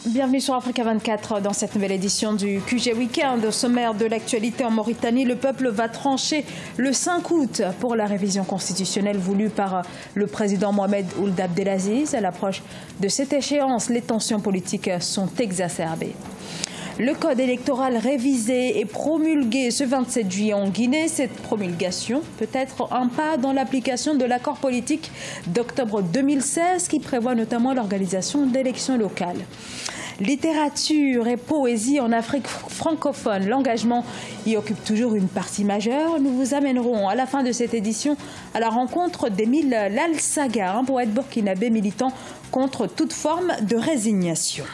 Bienvenue sur Africa 24 dans cette nouvelle édition du QG Weekend. Au sommaire de l'actualité en Mauritanie, le peuple va trancher le 5 août pour la révision constitutionnelle voulue par le président Mohamed Ould Abdelaziz. À l'approche de cette échéance, les tensions politiques sont exacerbées. Le code électoral révisé et promulgué ce 27 juillet en Guinée. Cette promulgation peut être un pas dans l'application de l'accord politique d'octobre 2016 qui prévoit notamment l'organisation d'élections locales. Littérature et poésie en Afrique francophone. L'engagement y occupe toujours une partie majeure. Nous vous amènerons à la fin de cette édition à la rencontre d'Émile Lalsaga, un poète burkinabé militant contre toute forme de résignation.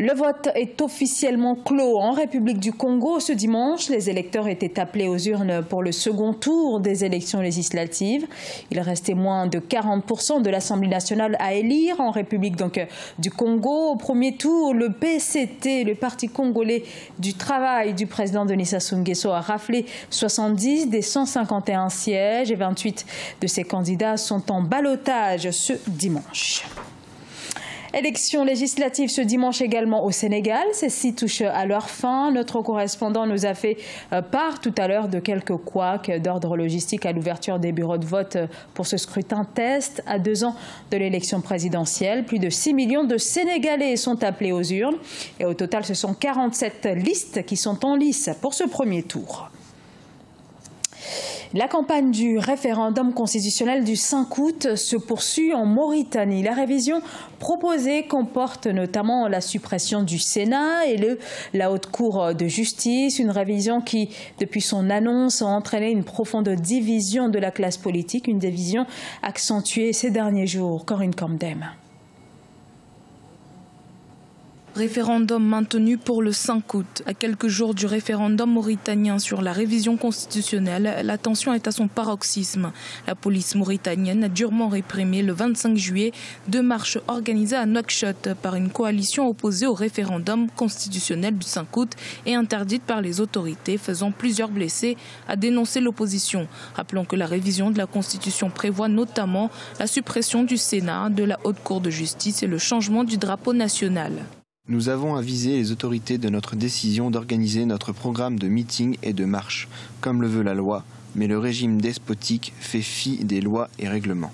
Le vote est officiellement clos en République du Congo. Ce dimanche, les électeurs étaient appelés aux urnes pour le second tour des élections législatives. Il restait moins de 40% de l'Assemblée nationale à élire en République du Congo. Au premier tour, le PCT, le Parti congolais du travail du président Denis Sassou Nguesso, a raflé 70 des 151 sièges et 28 de ses candidats sont en ballottage ce dimanche. Élections législatives ce dimanche également au Sénégal. Celles-ci touchent à leur fin. Notre correspondant nous a fait part tout à l'heure de quelques couacs d'ordre logistique à l'ouverture des bureaux de vote pour ce scrutin test à 2 ans de l'élection présidentielle. Plus de 6 millions de Sénégalais sont appelés aux urnes. Et au total, ce sont 47 listes qui sont en lice pour ce premier tour. La campagne du référendum constitutionnel du 5 août se poursuit en Mauritanie. La révision proposée comporte notamment la suppression du Sénat et la Haute Cour de justice. Une révision qui, depuis son annonce, a entraîné une profonde division de la classe politique. Une division accentuée ces derniers jours. Corinne Kamdem. Référendum maintenu pour le 5 août. À quelques jours du référendum mauritanien sur la révision constitutionnelle, la tension est à son paroxysme. La police mauritanienne a durement réprimé le 25 juillet 2 marches organisées à Nouakchott par une coalition opposée au référendum constitutionnel du 5 août et interdite par les autorités, faisant plusieurs blessés, a dénoncé l'opposition. Rappelons que la révision de la Constitution prévoit notamment la suppression du Sénat, de la Haute Cour de justice et le changement du drapeau national. Nous avons avisé les autorités de notre décision d'organiser notre programme de meeting et de marche, comme le veut la loi, mais le régime despotique fait fi des lois et règlements.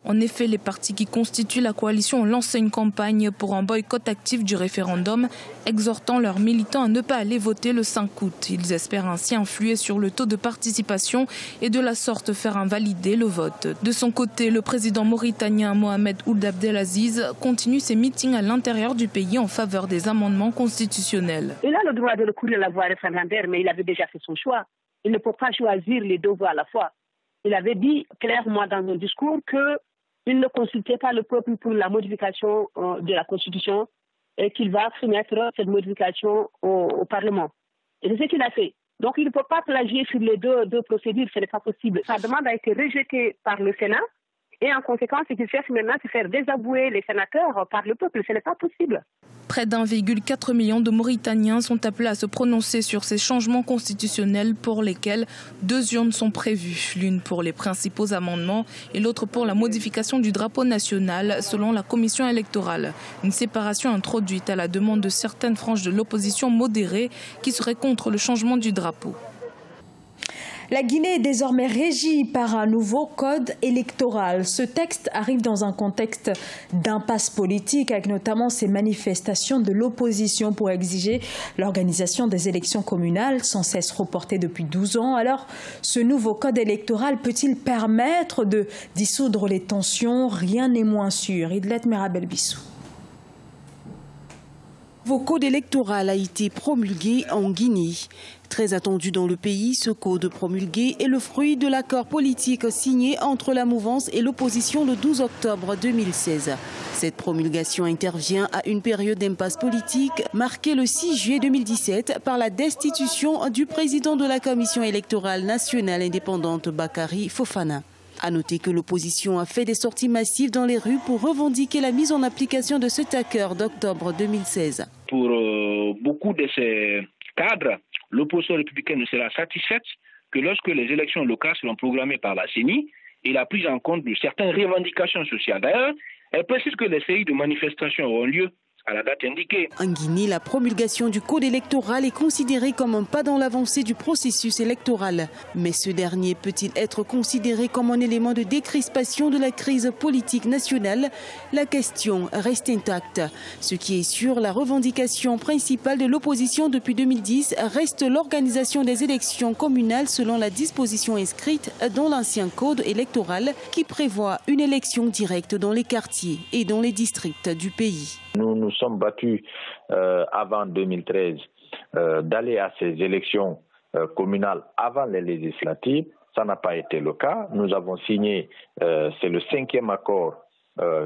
En effet, les partis qui constituent la coalition ont lancé une campagne pour un boycott actif du référendum, exhortant leurs militants à ne pas aller voter le 5 août. Ils espèrent ainsi influer sur le taux de participation et de la sorte faire invalider le vote. De son côté, le président mauritanien Mohamed Ould Abdelaziz continue ses meetings à l'intérieur du pays en faveur des amendements constitutionnels. Il a le droit de recourir à la voie référendaire, mais il avait déjà fait son choix. Il ne peut pas choisir les 2 voies à la fois. Il avait dit clairement dans un discours qu'il ne consultait pas le peuple pour la modification de la Constitution et qu'il va soumettre cette modification au Parlement. Et c'est ce qu'il a fait. Donc il ne peut pas plagier sur les deux procédures, ce n'est pas possible. Sa demande a été rejetée par le Sénat et en conséquence, ce qu'il cherche maintenant, c'est faire désavouer les sénateurs par le peuple. Ce n'est pas possible. Près d'1,4 million de Mauritaniens sont appelés à se prononcer sur ces changements constitutionnels pour lesquels 2 urnes sont prévues. L'une pour les principaux amendements et l'autre pour la modification du drapeau national selon la commission électorale. Une séparation introduite à la demande de certaines franges de l'opposition modérée qui seraient contre le changement du drapeau. La Guinée est désormais régie par un nouveau code électoral. Ce texte arrive dans un contexte d'impasse politique avec notamment ces manifestations de l'opposition pour exiger l'organisation des élections communales sans cesse reportées depuis 12 ans. Alors, ce nouveau code électoral peut-il permettre de dissoudre les tensions? Rien n'est moins sûr. Idlet Merabel-Bissou. Le nouveau code électoral a été promulgué en Guinée. Très attendu dans le pays, ce code promulgué est le fruit de l'accord politique signé entre la mouvance et l'opposition le 12 octobre 2016. Cette promulgation intervient à une période d'impasse politique marquée le 6 juillet 2017 par la destitution du président de la Commission électorale nationale indépendante Bakary Fofana. À noter que l'opposition a fait des sorties massives dans les rues pour revendiquer la mise en application de cet accord d'octobre 2016. Pour beaucoup de ces cadres, l'opposition républicaine ne sera satisfaite que lorsque les élections locales seront programmées par la CENI et la prise en compte de certaines revendications sociales. D'ailleurs, Elle précise que les séries de manifestations auront lieu à la date indiquée. En Guinée, la promulgation du code électoral est considérée comme un pas dans l'avancée du processus électoral. Mais ce dernier peut-il être considéré comme un élément de décrispation de la crise politique nationale? La question reste intacte. Ce qui est sûr, la revendication principale de l'opposition depuis 2010 reste l'organisation des élections communales selon la disposition inscrite dans l'ancien code électoral qui prévoit une élection directe dans les quartiers et dans les districts du pays. Nous nous sommes battus avant 2013 d'aller à ces élections communales avant les législatives. Ça n'a pas été le cas. Nous avons signé, c'est le 5e accord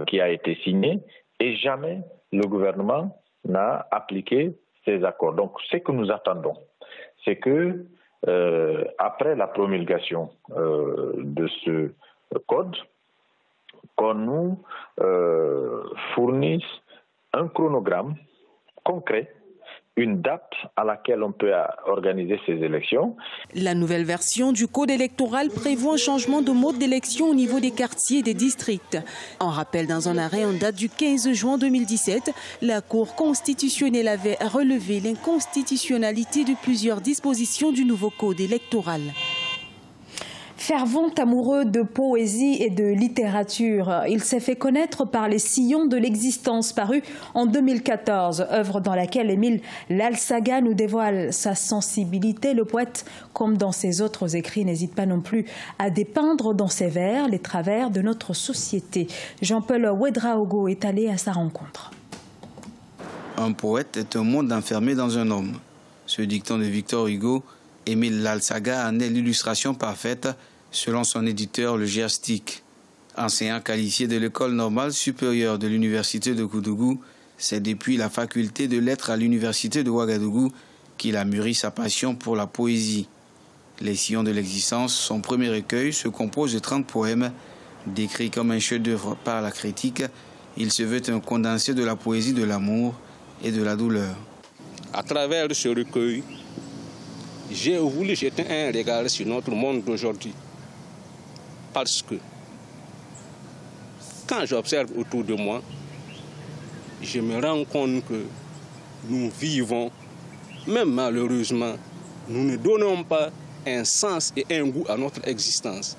qui a été signé et jamais le gouvernement n'a appliqué ces accords. Donc ce que nous attendons, c'est que après la promulgation de ce code, qu'on nous fournisse un chronogramme concret, une date à laquelle on peut organiser ces élections. La nouvelle version du code électoral prévoit un changement de mode d'élection au niveau des quartiers et des districts. En rappel, dans un arrêt en date du 15 juin 2017, la Cour constitutionnelle avait relevé l'inconstitutionnalité de plusieurs dispositions du nouveau code électoral. Fervent amoureux de poésie et de littérature, il s'est fait connaître par Les Sillons de l'existence, paru en 2014, œuvre dans laquelle Émile Lalsaga nous dévoile sa sensibilité. Le poète, comme dans ses autres écrits, n'hésite pas non plus à dépeindre dans ses vers les travers de notre société. Jean-Paul Ouedraogo est allé à sa rencontre. Un poète est un monde enfermé dans un homme. Ce dicton de Victor Hugo, Émile Lalsaga en est l'illustration parfaite selon son éditeur le Gerstic. Enseignant qualifié de l'école normale supérieure de l'université de Koudougou, c'est depuis la faculté de lettres à l'université de Ouagadougou qu'il a mûri sa passion pour la poésie. Les Sillons de l'existence, son premier recueil, se compose de 30 poèmes. Décrit comme un chef-d'œuvre par la critique, il se veut un condensé de la poésie de l'amour et de la douleur. À travers ce recueil, j'ai voulu jeter un regard sur notre monde d'aujourd'hui. Parce que quand j'observe autour de moi, je me rends compte que nous vivons, même malheureusement, nous ne donnons pas un sens et un goût à notre existence.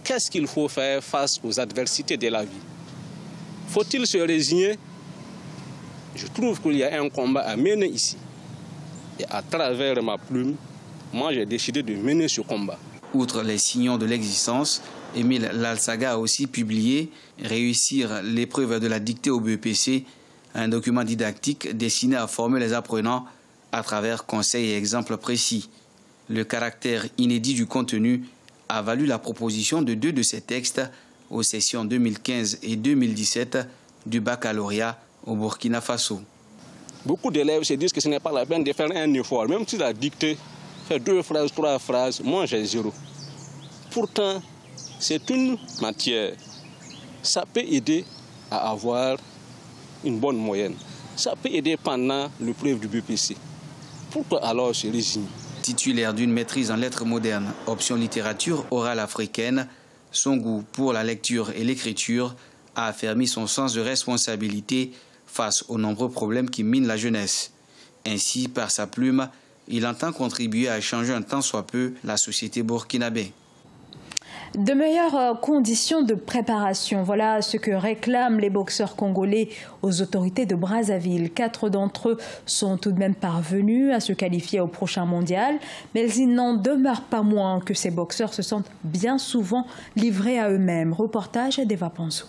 Qu'est-ce qu'il faut faire face aux adversités de la vie? Faut-il se résigner? Je trouve qu'il y a un combat à mener ici. Et à travers ma plume, moi j'ai décidé de mener ce combat. Outre Les Sillons de l'existence, Émile Lalsaga a aussi publié « Réussir l'épreuve de la dictée au BEPC », un document didactique destiné à former les apprenants à travers conseils et exemples précis. Le caractère inédit du contenu a valu la proposition de 2 de ces textes aux sessions 2015 et 2017 du baccalauréat au Burkina Faso. Beaucoup d'élèves se disent que ce n'est pas la peine de faire un effort. Même si la dictée fait 2 phrases, 3 phrases, moi j'ai 0. Pourtant, c'est une matière. Ça peut aider à avoir une bonne moyenne. Ça peut aider pendant l'épreuve du BPC. Pourquoi alors se résigner? Titulaire d'une maîtrise en lettres modernes, option littérature orale africaine, son goût pour la lecture et l'écriture a affermi son sens de responsabilité face aux nombreux problèmes qui minent la jeunesse. Ainsi, par sa plume, il entend contribuer à changer un tant soit peu la société burkinabé. De meilleures conditions de préparation, voilà ce que réclament les boxeurs congolais aux autorités de Brazzaville. 4 d'entre eux sont tout de même parvenus à se qualifier au prochain mondial, mais il n'en demeure pas moins que ces boxeurs se sentent bien souvent livrés à eux-mêmes. Reportage d'Eva Panzo.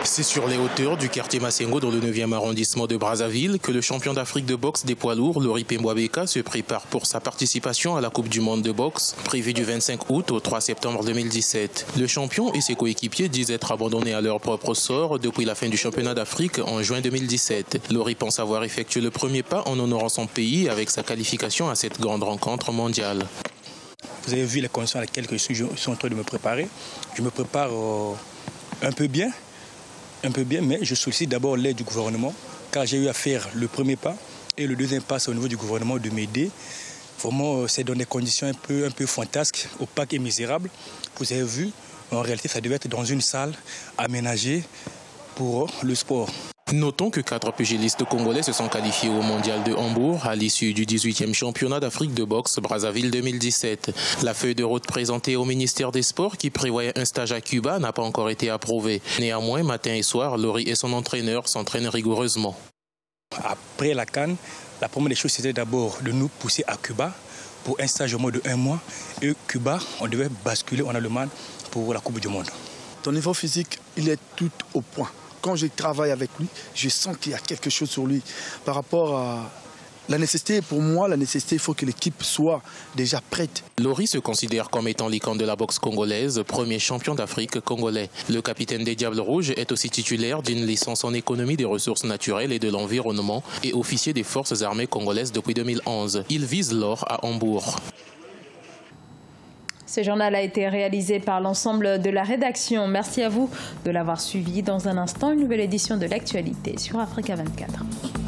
C'est sur les hauteurs du quartier Massengo dans le 9e arrondissement de Brazzaville que le champion d'Afrique de boxe des poids lourds, Lori Pembouabeka, se prépare pour sa participation à la Coupe du monde de boxe, prévue du 25 août au 3 septembre 2017. Le champion et ses coéquipiers disent être abandonnés à leur propre sort depuis la fin du championnat d'Afrique en juin 2017. Lori pense avoir effectué le premier pas en honorant son pays avec sa qualification à cette grande rencontre mondiale. Vous avez vu les conditions à lesquelles je suis en train de me préparer. Je me prépare un peu bien, mais je sollicite d'abord l'aide du gouvernement, car j'ai eu à faire le premier pas et le deuxième pas, c'est au niveau du gouvernement de m'aider. Vraiment, c'est dans des conditions un peu fantasques, opaques et misérables. Vous avez vu, En réalité, ça devait être dans une salle aménagée pour le sport. Notons que 4 pugilistes congolais se sont qualifiés au mondial de Hambourg à l'issue du 18e championnat d'Afrique de boxe Brazzaville 2017. La feuille de route présentée au ministère des Sports qui prévoyait un stage à Cuba n'a pas encore été approuvée. Néanmoins, matin et soir, Lori et son entraîneur s'entraînent rigoureusement. Après la CAN, la première des choses c'était d'abord de nous pousser à Cuba pour un stage au moins de 1 mois. Et Cuba, on devait basculer en Allemagne pour la Coupe du Monde. Ton niveau physique, il est tout au point. Quand je travaille avec lui, je sens qu'il y a quelque chose sur lui. Par rapport à la nécessité, pour moi, il faut que l'équipe soit déjà prête. Lori se considère comme étant l'icône de la boxe congolaise, premier champion d'Afrique congolais. Le capitaine des Diables Rouges est aussi titulaire d'une licence en économie des ressources naturelles et de l'environnement et officier des forces armées congolaises depuis 2011. Il vise l'or à Hambourg. Ce journal a été réalisé par l'ensemble de la rédaction. Merci à vous de l'avoir suivi. Dans un instant, une nouvelle édition de l'actualité sur Africa 24.